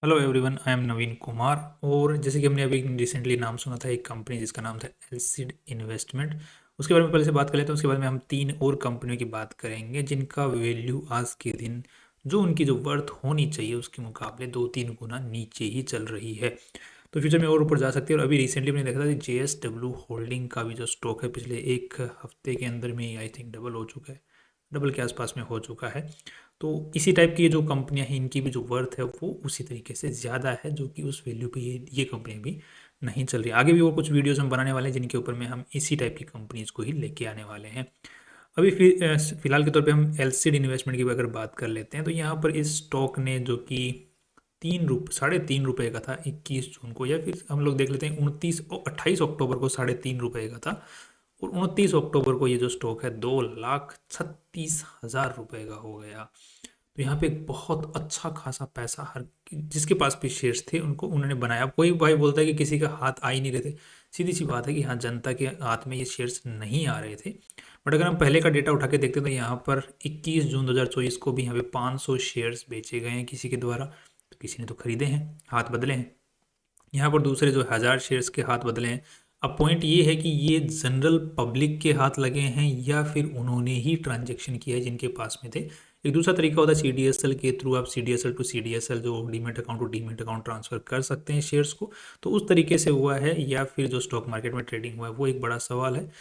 Hello everyone, I am नवीन कुमार। और जैसे कि हमने अभी रिसेंटली नाम सुना था एक कंपनी जिसका नाम था एलसीड इन्वेस्टमेंट। उसके बारे में पहले से बात कर लेते हैं, उसके बाद में हम तीन और कंपनियों की बात करेंगे जिनका वैल्यू आज के दिन जो उनकी जो वर्थ होनी चाहिए उसके मुकाबले 2-3 गुना नीचे ही चल रही है। तो फ्यूचर में और ऊपर जा सकती है। और अभी रिसेंटली मैंने देखा था कि JSW होल्डिंग का भी जो स्टॉक है पिछले एक हफ्ते के अंदर में आई थिंक डबल हो चुका है, डबल के आसपास में हो चुका है। तो इसी टाइप की ये जो कंपनियां हैं इनकी भी जो वर्थ है वो उसी तरीके से ज़्यादा है, जो कि उस वैल्यू पे ये कंपनियां भी नहीं चल रही। आगे भी वो कुछ वीडियोस हम बनाने वाले हैं जिनके ऊपर में हम इसी टाइप की कंपनीज को ही लेके आने वाले हैं। अभी फिलहाल के तौर पे हम एलसीड इन्वेस्टमेंट की भी अगर बात कर लेते हैं तो यहाँ पर इस स्टॉक ने जो कि 3.5 रुपये का था 21 जून को, या फिर हम लोग देख लेते हैं 28 अक्टूबर को 3.5 रुपये का था। और 29 अक्टूबर को ये जो स्टॉक है 2,36,000 रुपये का हो गया। तो यहाँ पे एक बहुत अच्छा खासा पैसा हर जिसके पास भी शेयर्स थे उनको उन्होंने बनाया। कोई भाई बोलता है कि किसी का हाथ आ ही नहीं रहे थे, सीधी सी बात है कि हाँ, जनता के हाथ में ये शेयर्स नहीं आ रहे थे। बट अगर हम पहले का डेटा उठा के देखते हैं तो यहाँ पर 21 जून 2024 को भी यहाँ पे 500 शेयर्स बेचे गए हैं किसी के द्वारा। तो किसी ने तो खरीदे हैं, हाथ बदले हैं। यहाँ पर दूसरे जो 1,000 शेयर्स के हाथ बदले हैं। अब पॉइंट ये है कि ये जनरल पब्लिक के हाथ लगे हैं या फिर उन्होंने ही ट्रांजेक्शन किया है जिनके पास में थे। एक दूसरा तरीका होता है CDSL के थ्रू, आप CDSL टू CDSL जो demat account to demat account transfer कर सकते हैं शेयर्स को। तो उस तरीके से हुआ है, या फिर जो स्टॉक मार्केट में ट्रेडिंग हुआ है वो एक बड़ा सवाल है।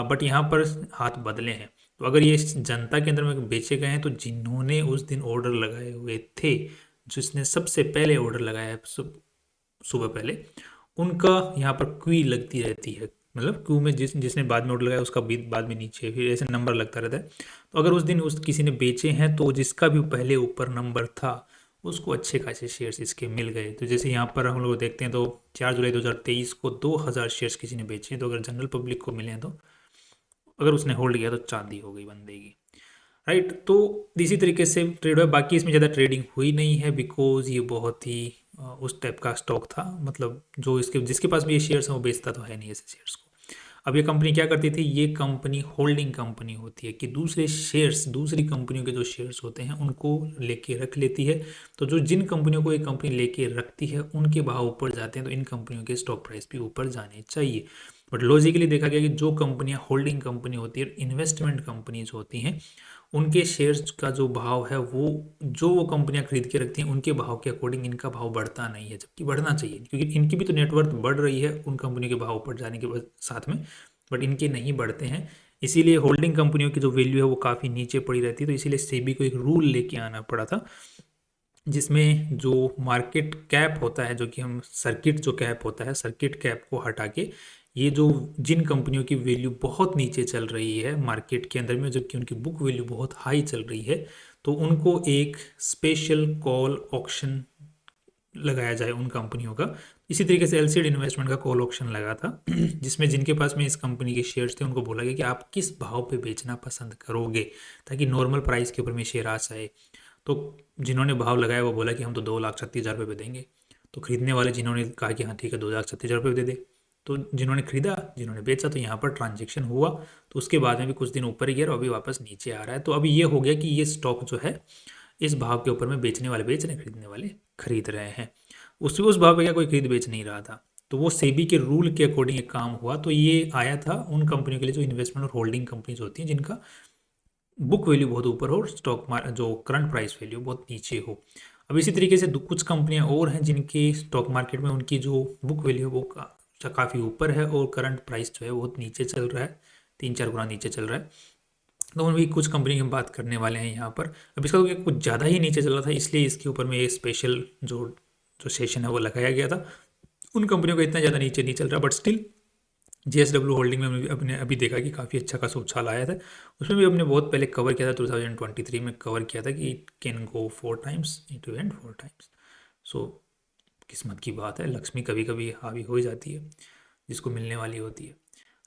बट यहाँ पर हाथ बदले हैं। तो अगर ये जनता के अंदर में बेचे गए हैं तो जिन्होंने उस दिन ऑर्डर लगाए हुए थे, जिसने सबसे पहले ऑर्डर लगाया है सुबह पहले, उनका यहाँ पर क्यू लगती रहती है। मतलब क्यू में जिसने बाद में ऑर्डर लगाया उसका बाद में नीचे फिर ऐसे नंबर लगता रहता है। तो अगर उस दिन उस किसी ने बेचे हैं तो जिसका भी पहले ऊपर नंबर था उसको अच्छे खासे शेयर्स इसके मिल गए। तो जैसे यहाँ पर हम लोग देखते हैं तो 4 जुलाई 2023 को 2,000 शेयर्स किसी ने बेचे, तो अगर जनरल पब्लिक को मिले हैं तो अगर उसने होल्ड किया तो चांदी हो गई बंदे की। राइट, तो इसी तरीके से ट्रेड हुआ। बाकी इसमें ज़्यादा ट्रेडिंग हुई नहीं है बिकॉज ये बहुत ही उस टाइप का स्टॉक था। मतलब जो इसके जिसके पास भी ये शेयर्स हैं वो बेचता तो है नहीं ऐसे शेयर्स को। अब ये कंपनी क्या करती थी, ये कंपनी होल्डिंग कंपनी होती है कि दूसरे शेयर्स, दूसरी कंपनियों के जो शेयर्स होते हैं उनको लेके रख लेती है। तो जो जिन कंपनियों को ये कंपनी लेके रखती है उनके भाव ऊपर जाते हैं तो इन कंपनियों के स्टॉक प्राइस भी ऊपर जाने चाहिए। बट लॉजिकली देखा गया कि जो कंपनियां होल्डिंग कंपनी होती है, इन्वेस्टमेंट कंपनीज होती हैं, उनके शेयर्स का जो भाव है वो जो वो कंपनियां खरीद के रखती हैं उनके भाव के अकॉर्डिंग इनका भाव बढ़ता नहीं है, जबकि बढ़ना चाहिए क्योंकि इनकी भी तो नेटवर्थ बढ़ रही है उन कंपनियों के भाव बढ़ जाने के साथ में। बट इनके नहीं बढ़ते हैं, इसीलिए होल्डिंग कंपनियों की जो वैल्यू है वो काफ़ी नीचे पड़ी रहती है। तो इसीलिए सेबी को एक रूल लेके आना पड़ा था जिसमें जो मार्केट कैप होता है, जो कि हम सर्किट जो कैप होता है, सर्किट कैप को हटा के ये जो जिन कंपनियों की वैल्यू बहुत नीचे चल रही है मार्केट के अंदर में, जबकि उनकी बुक वैल्यू बहुत हाई चल रही है, तो उनको एक स्पेशल कॉल ऑक्शन लगाया जाए उन कंपनियों का। इसी तरीके से एलसीड इन्वेस्टमेंट का कॉल ऑक्शन लगा था जिसमें जिनके पास में इस कंपनी के शेयर्स थे उनको बोला गया कि आप किस भाव पे बेचना पसंद करोगे ताकि नॉर्मल प्राइस के ऊपर में शेयर आ जाए। तो जिन्होंने भाव लगाया वो बोला कि हम तो 2,36,000 रुपये पे देंगे। तो खरीदने वाले जिन्होंने कहा कि हाँ ठीक है 2,36,000 रुपये दे दे, तो जिन्होंने खरीदा, जिन्होंने बेचा, तो यहाँ पर ट्रांजेक्शन हुआ। तो उसके बाद में भी कुछ दिन ऊपर ही गया और अभी वापस नीचे आ रहा है। तो अभी ये हो गया कि ये स्टॉक जो है इस भाव के ऊपर में बेचने वाले बेच रहे हैं, खरीदने वाले खरीद रहे हैं। उस भाव पे क्या कोई खरीद बेच नहीं रहा था। तो वो सेबी के रूल के अकॉर्डिंग एक काम हुआ। तो ये आया था उन कंपनियों के लिए जो इन्वेस्टमेंट और होल्डिंग कंपनीज होती हैं जिनका बुक वैल्यू बहुत ऊपर हो और स्टॉक जो करंट प्राइस वैल्यू बहुत नीचे हो। अब इसी तरीके से कुछ कंपनियां और हैं जिनके स्टॉक मार्केट में उनकी जो बुक वैल्यू है वो काफ़ी ऊपर है और करंट प्राइस जो है बहुत नीचे चल रहा है, 3-4 गुना नीचे चल रहा है। तो उन भी कुछ कंपनी की हम बात करने वाले हैं यहाँ पर। अब इसका तो कुछ ज़्यादा ही नीचे चल रहा था इसलिए इसके ऊपर में ये स्पेशल जो जो सेशन है वो लगाया गया था। उन कंपनियों का इतना ज़्यादा नीचे नहीं चल रहा, बट स्टिल JSW होल्डिंग में हमने अपने अभी देखा कि काफ़ी अच्छा खासा उछाल आया था। उसमें भी हमने बहुत पहले कवर किया था, 2023 में कवर किया था कि it can go 4 times, it went 4 times. So किस्मत की बात है, लक्ष्मी कभी कभी हावी हो जाती है जिसको मिलने वाली होती है।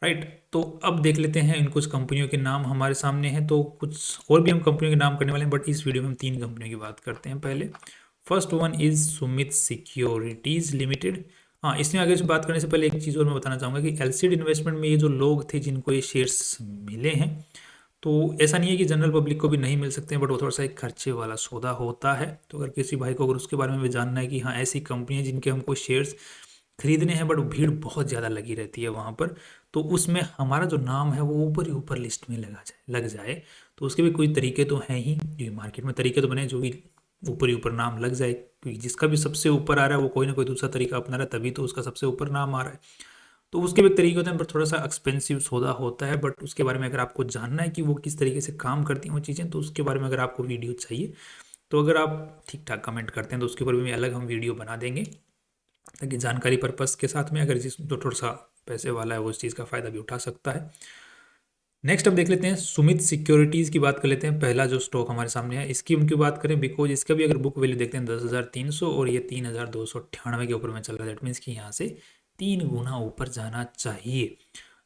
राइट, तो अब देख लेते हैं इन कुछ कंपनियों के नाम हमारे सामने हैं। तो कुछ और भी हम कंपनियों के नाम करने वाले हैं, बट इस वीडियो में हम 3 कंपनियों की बात करते हैं। पहले first one is Sumit securities limited. हाँ, इसमें आगे से बात करने से पहले एक चीज़ और मैं बताना चाहूँगा कि एलसीड इन्वेस्टमेंट में ये जो लोग थे जिनको ये शेयर्स मिले हैं, तो ऐसा नहीं है कि जनरल पब्लिक को भी नहीं मिल सकते हैं, बट वो थोड़ा सा एक खर्चे वाला सौदा होता है। तो अगर किसी भाई को अगर उसके बारे में भी जानना है कि हाँ ऐसी कंपनी है जिनके हमको शेयर्स खरीदने हैं बट भीड़ बहुत ज़्यादा लगी रहती है वहाँ पर, तो उसमें हमारा जो नाम है वो ऊपर ही ऊपर लिस्ट में लग जाए, तो उसके भी कोई तरीके तो हैं ही, जो मार्केट में तरीके तो बने जो भी ऊपर ही ऊपर नाम लग जाए, क्योंकि जिसका भी सबसे ऊपर आ रहा है वो कोई ना कोई दूसरा तरीका अपना रहा है, तभी तो उसका सबसे ऊपर नाम आ रहा है। तो उसके भी एक तरीके होते हैं, पर थोड़ा सा एक्सपेंसिव सौदा होता है, बट उसके बारे में अगर आपको जानना है कि वो किस तरीके से काम करती हैं वो चीज़ें, तो उसके बारे में अगर आपको वीडियो चाहिए तो अगर आप ठीक ठाक कमेंट करते हैं तो उसके ऊपर भी अलग हम वीडियो बना देंगे, ताकि जानकारी पर्पस के साथ में अगर जिस जो थोड़ा सा पैसे वाला है वो उस चीज़ का फ़ायदा भी उठा सकता है। नेक्स्ट हम देख लेते हैं सुमित सिक्योरिटीज़ की बात कर लेते हैं। पहला जो स्टॉक हमारे सामने है इसकी उनकी बात करें, बिकॉज इसका भी अगर बुक वैल्यू देखते हैं 10,300 और ये 3,298 के ऊपर में चल रहा है। दैट मीन्स कि यहाँ से 3 गुना ऊपर जाना चाहिए,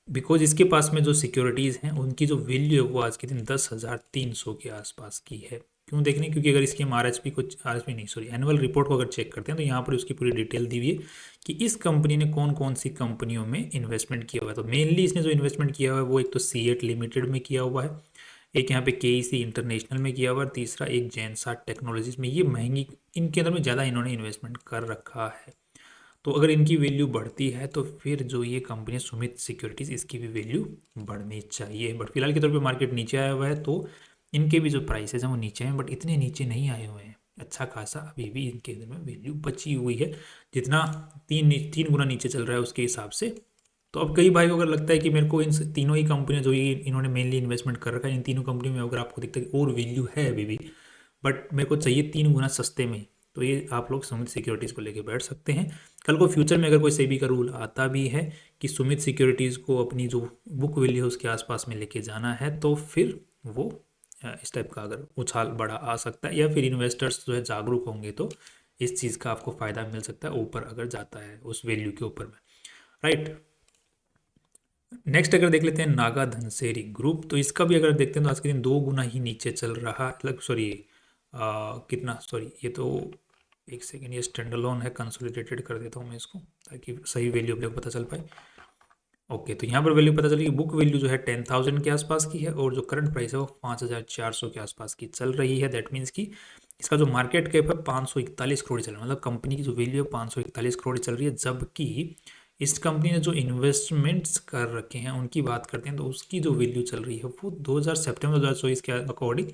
बिकॉज इसके पास में जो सिक्योरिटीज़ हैं उनकी जो वैल्यू है वो आज के दिन 10,300 के आसपास की है। क्यों देखने, क्योंकि अगर इसकी हम आरएचपी को आरएचपी नहीं सॉरी एनुअल रिपोर्ट को अगर चेक करते हैं तो यहाँ पर उसकी पूरी डिटेल दी हुई है कि इस कंपनी ने कौन कौन सी कंपनियों में इन्वेस्टमेंट किया हुआ है। तो मेनली इसने जो इन्वेस्टमेंट किया हुआ है वो एक तो सीएट लिमिटेड में किया हुआ है, एक यहाँ पे केईसी इंटरनेशनल में किया हुआ है, तीसरा एक जैनसाट टेक्नोलॉजीज में। ये महंगी, इनके अंदर में ज़्यादा इन्होंने इन्वेस्टमेंट कर रखा है। तो अगर इनकी वैल्यू बढ़ती है तो फिर जो ये कंपनी सुमित सिक्योरिटीज़ इसकी भी वैल्यू बढ़नी चाहिए। बट फिलहाल के तौर पे मार्केट नीचे आया हुआ है, तो इनके भी जो प्राइसेस हैं वो नीचे हैं, बट इतने नीचे नहीं आए हुए हैं। अच्छा खासा अभी भी इनके अंदर में वैल्यू बची हुई है, जितना तीन गुना नीचे चल रहा है उसके हिसाब से। तो अब कई भाई को अगर लगता है कि मेरे को इन तीनों ही कंपनियां जो ये इन्होंने मेनली इन्वेस्टमेंट कर रखा है, इन तीनों कंपनियों में अगर आपको दिखता है कि और वैल्यू है अभी भी, बट मेरे को चाहिए 3 गुना सस्ते में, तो ये आप लोग सुमित सिक्योरिटीज़ को लेके बैठ सकते हैं। कल को फ्यूचर में अगर कोई सेबी का रूल आता भी है कि सुमित सिक्योरिटीज़ को अपनी जो बुक वैल्यू है उसके आसपास में लेके जाना है, तो फिर वो इस टाइप का अगर उछाल बड़ा आ सकता है, या फिर इन्वेस्टर्स जो है जागरूक होंगे तो इस चीज़ का आपको फ़ायदा मिल सकता है ऊपर अगर जाता है उस वैल्यू के ऊपर में, राइट। नेक्स्ट अगर देख लेते हैं नागा धनसेरी ग्रुप, तो इसका भी अगर देखते हैं तो आज के दिन 2 गुना ही नीचे चल रहा है, मतलब सॉरी कितना, सॉरी ये तो एक सेकेंड, ये स्टैंड अलोन है, कंसोलिडेटेड कर देता हूँ मैं इसको ताकि सही वैल्यू अपने को पता चल पाए। ओके, तो यहाँ पर वैल्यू पता चली कि बुक वैल्यू जो है 10,000 के आसपास की है और जो करंट प्राइस है वो 5,400 के आसपास की चल रही है। दैट मीन्स कि इसका जो मार्केट कैप है 541 करोड़ चल रहा है, मतलब कंपनी की जो वैल्यू है 541 करोड़ चल रही है। जबकि इस कंपनी ने जो इन्वेस्टमेंट्स कर रखे हैं उनकी बात करते हैं तो उसकी जो वैल्यू चल रही है वो सितंबर 2024 के अकॉर्डिंग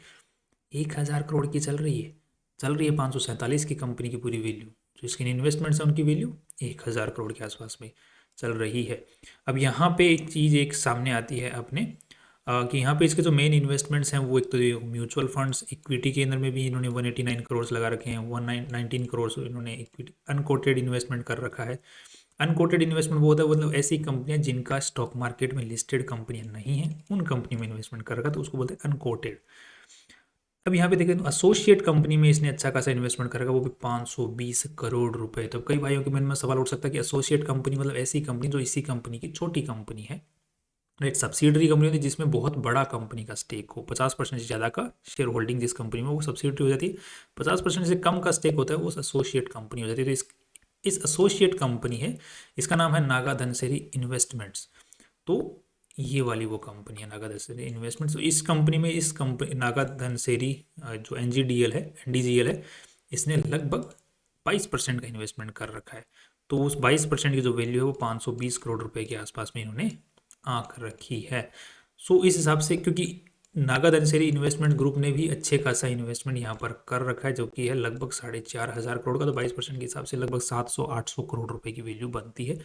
1,000 करोड़ की चल रही है 547 की कंपनी की पूरी वैल्यू। जो इसकी इन्वेस्टमेंट्स है उनकी वैल्यू 1,000 करोड़ के आसपास में चल रही है। अब यहाँ पे एक चीज़ एक सामने आती है अपने कि यहाँ पे इसके जो मेन इन्वेस्टमेंट्स हैं वो एक तो म्यूचुअल फंड्स, इक्विटी के अंदर में भी इन्होंने 189 करोड़ लगा रखे हैं, 19 करोड़ इन्होंने इक्विटी अनकोटेड इन्वेस्टमेंट कर रखा है। अनकोटेड इन्वेस्टमेंट वो होता है मतलब ऐसी कंपनियां जिनका स्टॉक मार्केट में लिस्टेड कंपनियां नहीं हैं, उन कंपनी में इन्वेस्टमेंट कर रखा, तो उसको बोलते हैं अनकोटेड। अब यहाँ पे देखें तो एसोसिएट कंपनी में इसने अच्छा खासा इन्वेस्टमेंट करेगा, वो भी 520 करोड़ रुपए। तो कई भाइयों के मन में सवाल उठ सकता है कि एसोसिएट कंपनी मतलब ऐसी कंपनी जो इसी कंपनी की छोटी कंपनी है, राइट। सब्सिडरी कंपनी होती है जिसमें बहुत बड़ा कंपनी का स्टेक हो, 50% से ज़्यादा का शेयर होल्डिंग जिस कंपनी में, वो सब्सिडरी हो जाती है। 50% से कम का स्टेक होता है वो एसोसिएट कंपनी हो जाती है। तो इस एसोसिएट कंपनी है, इसका नाम है नागा धनसेरी इन्वेस्टमेंट्स। तो ये वाली वो कंपनी है नागा धनसेरी इन्वेस्टमेंट्स। तो इस कंपनी में इस कंपनी नागा धनसेरी जो एनजीडीएल है, एनडीजीएल है, इसने लगभग 22% का इन्वेस्टमेंट कर रखा है। तो उस 22% की जो वैल्यू है वो 520 करोड़ रुपए के आसपास में इन्होंने आंक रखी है। सो इस हिसाब से, क्योंकि नागा धनसेरी इन्वेस्टमेंट ग्रुप ने भी अच्छे खासा इन्वेस्टमेंट यहाँ पर कर रखा है जो कि है लगभग 4,500 करोड़ का, तो 22% के हिसाब से लगभग 700-800 करोड़ रुपए की वैल्यू बनती है।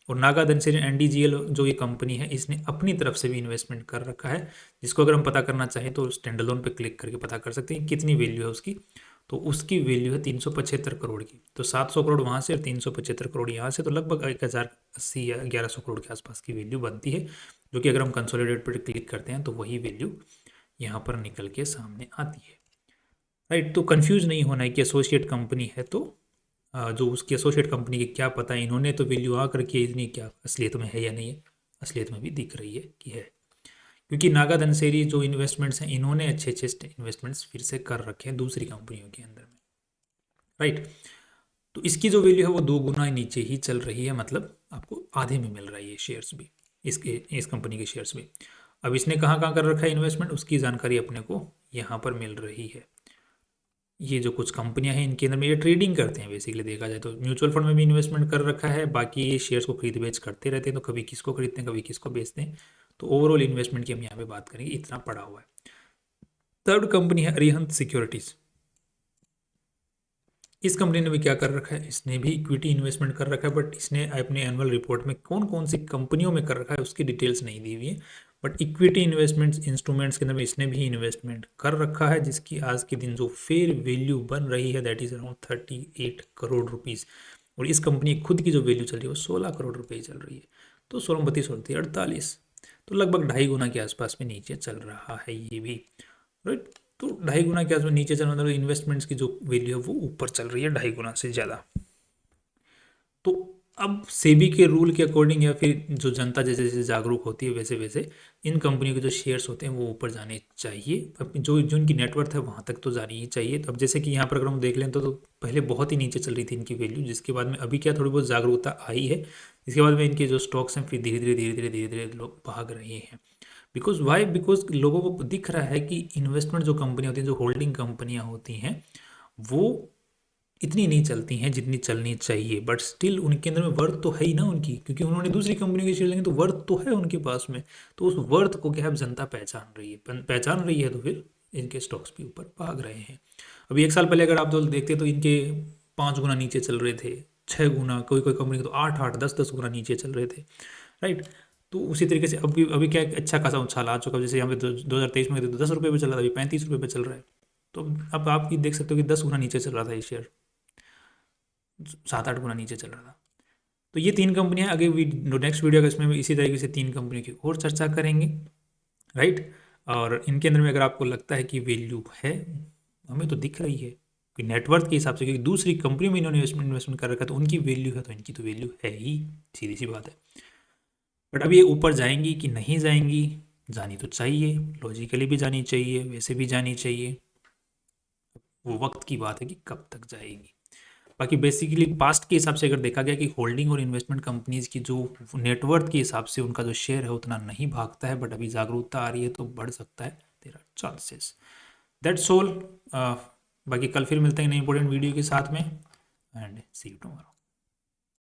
और नागा धनसेरी एनडीजीएल जो ये कंपनी है इसने अपनी तरफ से भी इन्वेस्टमेंट कर रखा है, जिसको अगर हम पता करना चाहें तो स्टैंड अलोन पे क्लिक करके पता कर सकते हैं कितनी वैल्यू है उसकी। तो उसकी वैल्यू है 375 करोड़ की, तो 700 करोड़ वहाँ से और 375 करोड़ यहाँ से, तो लगभग 1,080 या 1,100 करोड़ के आसपास की वैल्यू बनती है, जो कि अगर हम कंसोलिडेट पर क्लिक करते हैं तो वही वैल्यू यहाँ पर निकल के सामने आती है, राइट। तो कंफ्यूज नहीं होना है कि एसोसिएट कंपनी है तो जो उसकी एसोसिएट कंपनी की क्या पता है, इन्होंने तो वैल्यू आ करके इतनी, क्या असलियत में है या नहीं है, असलियत में भी दिख रही है कि है, क्योंकि नागा धनसेरी जो इन्वेस्टमेंट्स हैं इन्होंने अच्छे अच्छे इन्वेस्टमेंट्स फिर से कर रखे हैं दूसरी कंपनियों के अंदर में, राइट। तो इसकी जो वैल्यू है वो 2 गुना नीचे ही चल रही है, मतलब आपको आधे में मिल रहा है ये शेयर्स भी, इस कंपनी के शेयर्स भी। अब इसने कहाँ कहाँ कर रखा है इन्वेस्टमेंट, उसकी जानकारी अपने को यहाँ पर मिल रही है। ये जो कुछ कंपनियां हैं इनके अंदर में ये ट्रेडिंग करते हैं बेसिकली, देखा जाए तो म्यूचुअल फंड में भी इन्वेस्टमेंट कर रखा है, बाकी ये शेयर्स को खरीद बेच करते रहते हैं, तो कभी किसको खरीदते हैं कभी किसको बेचते हैं। तो ओवरऑल इन्वेस्टमेंट की हम यहाँ पे बात करेंगे, इतना पड़ा हुआ है। थर्ड कंपनी है अरिहंत सिक्योरिटीज। इस कंपनी ने भी क्या कर रखा है, इसने भी इक्विटी इन्वेस्टमेंट कर रखा है, बट इसने अपने एनुअल रिपोर्ट में कौन कौन सी कंपनियों में कर रखा है उसकी डिटेल्स नहीं दी हुई है। बट इक्विटी इन्वेस्टमेंट्स इंस्ट्रूमेंट्स के अंदर में इसने भी इन्वेस्टमेंट कर रखा है, जिसकी आज के दिन जो फेयर वैल्यू बन रही है that is around 38 crore rupees. और इस कंपनी खुद की जो वैल्यू चल रही है वो 16 करोड़ रुपये चल रही है। तो 16 32 होती है 48, तो लगभग 2.5 गुना के आसपास में नीचे चल रहा है ये भी, राइट। तो 2.5 गुना के आसपास नीचे चल रहा है, मतलब इन्वेस्टमेंट्स की जो वैल्यू है वो ऊपर चल रही है 2.5 गुना से ज़्यादा। तो अब सेबी के रूल के अकॉर्डिंग या फिर जो जनता जैसे जैसे जागरूक होती है वैसे वैसे इन कंपनियों के जो शेयर्स होते हैं वो ऊपर जाने चाहिए। अब जो इनकी नेटवर्थ है वहाँ तक तो जानी ही चाहिए। तो अब जैसे कि यहाँ पर अगर हम देख लें तो पहले बहुत ही नीचे चल रही थी इनकी वैल्यू, जिसके बाद में अभी क्या थोड़ी बहुत जागरूकता आई है, इसके बाद में इनके जो स्टॉक्स हैं फिर धीरे धीरे धीरे धीरे धीरे धीरे लोग भाग रहे हैं। बिकॉज वाई, बिकॉज लोगों को दिख रहा है कि इन्वेस्टमेंट जो कंपनियाँ होती हैं, जो होल्डिंग कंपनियाँ होती हैं, वो इतनी नहीं चलती हैं जितनी चलनी चाहिए। बट स्टिल उनके अंदर में वर्थ तो है ही ना उनकी, क्योंकि उन्होंने दूसरी कंपनियों के शेयर लेंगे तो वर्थ तो है उनके पास में। तो उस वर्थ को क्या है, अब जनता पहचान रही है, पहचान रही है, तो फिर इनके स्टॉक्स भी ऊपर भाग रहे हैं। अभी 1 साल पहले अगर आप तो देखते तो इनके 5 गुना नीचे चल रहे थे, 6 गुना, कोई कोई कंपनी के तो 8 8 10 10 गुना नीचे चल रहे थे, राइट। तो उसी तरीके से अभी क्या है, अच्छा खासा उछाल आ चुका है। जैसे यहाँ पे 2023 में तो 10 रुपये पे चल रहा था, अभी 35 रुपये पे चल रहा है। तो अब आप ये देख सकते हो कि 10 गुना नीचे चल रहा था ये शेयर, 7 8 गुना नीचे चल रहा था। तो ये 3 कंपनियां, आगे नेक्स्ट वीडियो का इसमें भी इसी तरीके से 3 कंपनियों की और चर्चा करेंगे, राइट। और इनके अंदर में अगर आपको लगता है कि वैल्यू है, हमें तो दिख रही है कि नेटवर्थ के हिसाब से, क्योंकि दूसरी कंपनी में इन्होंने इन्वेस्टमेंट कर रखा है तो उनकी वैल्यू है, तो इनकी तो वैल्यू है ही, सीधी सी बात है। बट अब ये ऊपर जाएंगी कि नहीं जाएंगी, जानी तो चाहिए, लॉजिकली भी जानी चाहिए, वैसे भी जानी चाहिए। वो वक्त की बात है कि कब तक जाएगी। बाकी बेसिकली पास्ट के हिसाब से अगर देखा गया कि होल्डिंग और इन्वेस्टमेंट कंपनीज की जो नेटवर्थ के हिसाब से उनका जो शेयर है उतना नहीं भागता है, बट अभी जागरूकता आ रही है तो बढ़ सकता है, there are chances. That's all. बाकी कल फिर मिलते हैं नई इंपॉर्टेंट वीडियो के साथ में, एंड सी यू टुमारो।